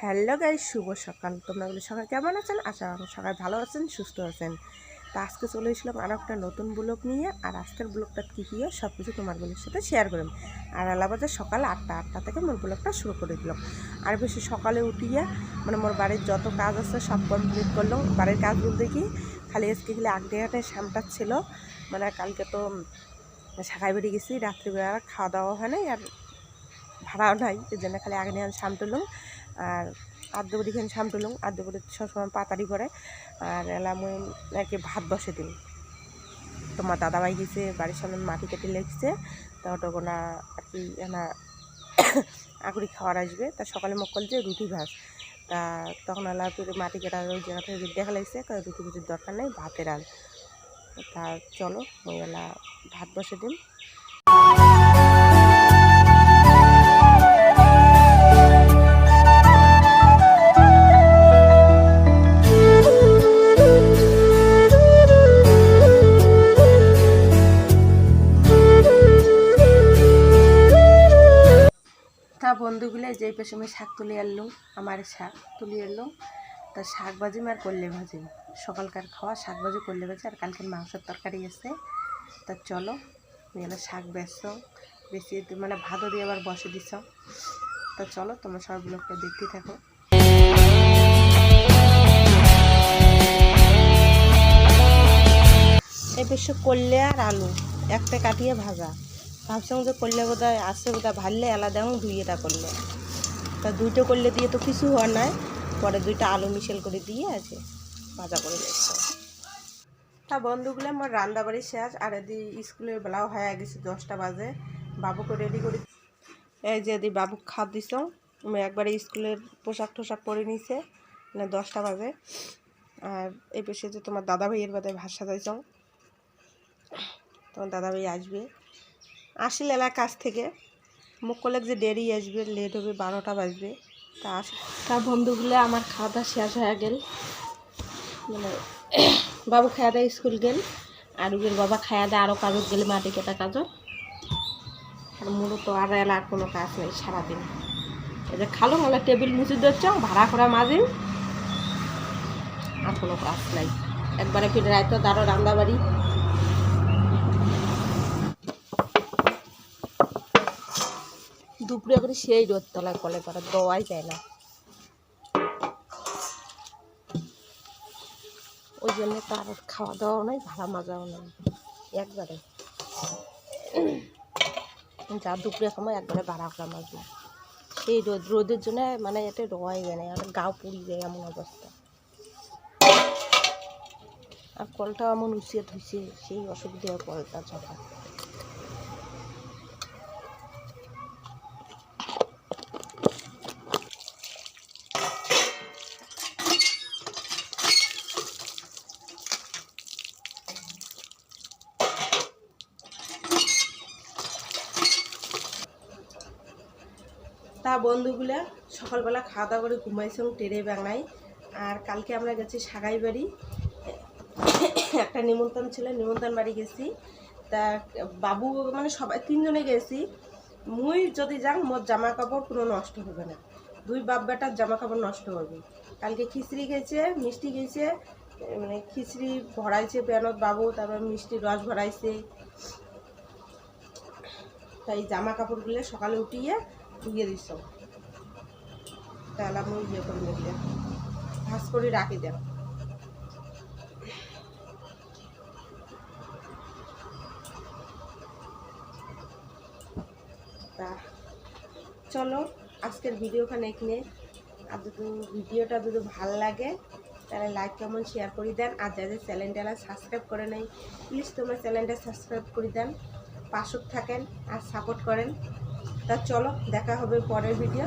Hello guys, শুভ সকাল। তোমরা বলে সকাল কেমন আছেন? আশা করি সবাই ভালো আছেন, সুস্থ আছেন। তা আজকে চলে এসলাম আরও একটা নতুন ব্লগ নিয়ে। আর আজকের ব্লগটা কী কী সব কিছু তোমাদের সাথে শেয়ার করলাম। আর এলাবাজে সকাল 8টা থেকে মোর ব্লগটা শুরু করে দিলাম। আর বেশি সকালে উঠিয়ে মোর বাড়ির যত কাজ আছে সব কমপ্লিট করলাম। বাড়ির কাজ বলতে কি খালি আজকে খালি আগডেহাটায় সামটা ছিল, কালকে তো শাখায় বেরিয়ে গেছি, রাত্রিবেলা খাওয়া দাওয়া হয় নাই আর ভাড়াও নাই, এই জন্য খালি আগে নিয়ে সামটুলুম। আর আদ্যবড়িখানে সামটুলুম, আদ্যবড়ি সবসময় পাতারি করে। আর এলাম আর কি ভাত বসে দিন। তোমার দাদাভাই গেছে বাড়ির সামনে মাটি কেটে লেগছে, তা ওটা আর কি এনা আগুড়ি খাওয়ার আসবে। তা সকালে মুখ করল যে রুটি ভাজ। তা তখন এলা মাটি কেটার ওই জায়গা থেকে দেখা লাগছে, রুটি ভুজির দরকার নেই, ভাতের আল। তা চলো ওই এলা ভাত বসে দিন। বন্ধুগুলো যেই পেশে আমি শাক তুলে আনলাম, আমার শাক তুলে আনলাম। তা শাক ভাজি আর করলে ভাজি, সকালকার খাওয়া শাক ভাজি করলে ভাজি, আর কালকের মাংসের তরকারি আছে। তা চলো এখানে শাক বেশি ভাতও দিয়ে আবার বসে দিছ। তা চলো তোমরা সব ব্লগটা দেখতে থাকো। এই বেশি করলে আর আলু একটা কাটিয়ে ভাজা, ভাবছিলাম যে করলে বোধহয় আসছে, বোধহয় ভাজলে আলাদা ধুইয়েটা করলে। তা দুইটা করলে দিয়ে তো কিছু হওয়ার নাই, পরে দুইটা আলু মিশেল করে দিয়ে আছে ভাজা করে দিচ্ছে। তা বন্ধুগুলো আমার রান্নাবাড়ি শেষ, আর এদি স্কুলের বেলাও হয়ে গেছে 10টা বাজে। বাবুকে রেডি করি, এই যে এদি বাবুক খাওয়া দিছ, আমি একবারে স্কুলের পোশাক টোশাক পরে নিছে, 10টা বাজে। আর এই পেশে যে তোমার দাদাভাইয়ের বাদে ভাত সাজাইছ, তোমার দাদাভাই আসবে, আসলে এলাকার কাছ থেকে মুখ করলে যে দেরি আসবে, লেট হবে, 12টা বাজবে। তা বন্ধুগুলো আমার খাওয়া দাওয়া শেষ হয়ে গেল, বাবু খাওয়া দাওয়া স্কুল গেল, আর ওদের বাবা খাওয়া দাওয়া আরও কাজত গেলে মাটি কেটা কাজত। আর মূলত আর এলা আর কোনো কাজ নেই সারাদিন। এই যে খালো মানে টেবিল মুছে দিচ্ছ, ভাড়া করা মাজিল, আর কোনো কাজ নাই। একবারে ফিরে রাইতো তারও রান্নাবাড়ি। দুপুরে করে সেই রোদ তলায় কলে করা দেওয়াই যায় না, ওই জন্য তার খাওয়া দাওয়াও নাই, ভাড়া মাজাও নাই, একবারে যা দুপুরে সময় একবারে ভাড়া করা মাজবো। সেই রোদের জন্য এতে রোয়াই যায় না, আর গাও পুড়ি যায় এমন অবস্থা। আর কলটাও এমন উচিয়ে ধুইছে, সেই অসুবিধা হয় কলটা ঝকা। তা বন্ধুগুলা সকালবেলা খাওয়া দাওয়া করে ঘুমাইছিলাম টেরে বাংলায়। আর কালকে আমরা গেছি সাগাই বাড়ি, একটা নিমন্ত্রণ ছিল, নিমন্ত্রণ বাড়ি গেছি। তা বাবু সবাই 3জনে গেছি। মুই যদি যাং মোর জামা কাপড় কোনো নষ্ট হবে না, 2 বাপ বেটার জামা কাপড় নষ্ট হবে। কালকে খিচড়ি গেছে, মিষ্টি গেছে, খিচড়ি ভরাইছে প্যানত বাবু, তারপর মিষ্টি রস ভরাইছে। তাই জামা কাপড়গুলো সকালে উঠিয়ে ধুয়ে দিস, তাহলে আমি করে নিলে ভাজ করে রাখি দেন। তা চলো আজকের ভিডিওখানে এখানে। আর যদি ভিডিওটা যদি ভালো লাগে তাহলে লাইক কমেন্ট শেয়ার করে দেন। আর যাদের চ্যানেলটা সাবস্ক্রাইব করে নেই, প্লিজ তোমার চ্যানেলটা সাবস্ক্রাইব করে দেন, পাশে থাকেন আর সাপোর্ট করেন। তা চলো দেখা হবে পরের ভিডিও।